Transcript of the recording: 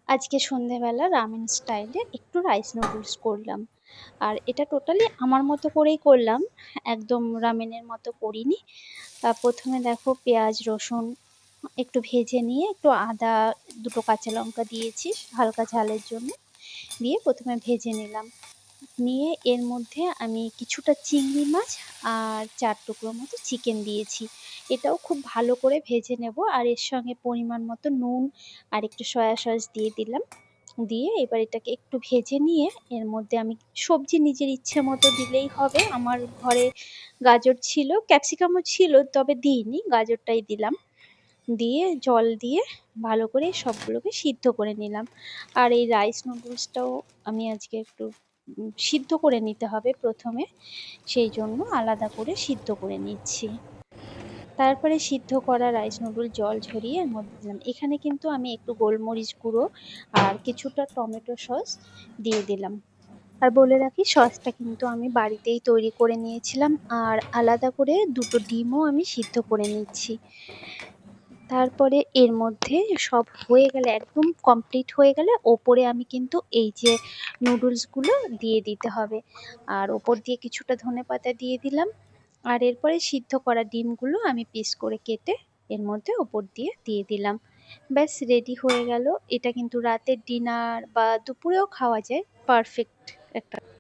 আজকে সন্ধেবেলা রামেন স্টাইলে একটু রাইস নুডলস করলাম। আর এটা টোটালি আমার মতো করেই করলাম। একদম রামেনের মতো করিনি। প্রথমে দেখো পেঁয়াজ, রসুন একটু ভেজে নিয়ে একটু আদা, দুটো কাঁচা লঙ্কা দিয়েছি হালকা ঝালের জন্য। দিয়ে প্রথমে ভেজে নিলাম। নিয়ে এর মধ্যে আমি কিছুটা চিংড়ি মাছ আর ৪ টুকরো মতো চিকেন দিয়েছি। এটাও খুব ভালো করে ভেজে নেব। আর এর সঙ্গে পরিমাণ মতো নুন আর একটু সয়া সস দিয়ে দিলাম। দিয়ে এবার এটাকে একটু ভেজে নিয়ে এর মধ্যে আমি সবজি নিজের ইচ্ছে মতো দিলেই হবে। আমার ঘরে গাজর ছিল, ক্যাপসিকামও ছিল, তবে দিইনি, গাজরটাই দিলাম। দিয়ে জল দিয়ে ভালো করে সবগুলোকে সিদ্ধ করে নিলাম। আর এই রাইস নুডলসটাও আমি আজকে একটু সিদ্ধ করে নিতে হবে প্রথমে, সেই জন্য আলাদা করে সিদ্ধ করে নিচ্ছি। তারপরে সিদ্ধ করা রাইস নুডল জল ঝরিয়ে এর মধ্যে দিলাম। এখানে কিন্তু আমি একটু গোলমরিচ গুঁড়ো আর কিছুটা টমেটো সস দিয়ে দিলাম। আর বলে রাখি, সসটা কিন্তু আমি বাড়িতেই তৈরি করে নিয়েছিলাম। আর আলাদা করে দুটো ডিমও আমি সিদ্ধ করে নিচ্ছি। তারপরে এর মধ্যে সব হয়ে গেলে, একদম কমপ্লিট হয়ে গেলে, ওপরে আমি কিন্তু এই যে নুডলসগুলো দিয়ে দিতে হবে। আর ওপর দিয়ে কিছুটা ধনেপাতা দিয়ে দিলাম। আর এরপরে সিদ্ধ করা ডিমগুলো আমি পিস করে কেটে এর মধ্যে ওপর দিয়ে দিয়ে দিলাম। ব্যাস রেডি হয়ে গেল। এটা কিন্তু রাতের ডিনার বা দুপুরেও খাওয়া যায়। পারফেক্ট একটা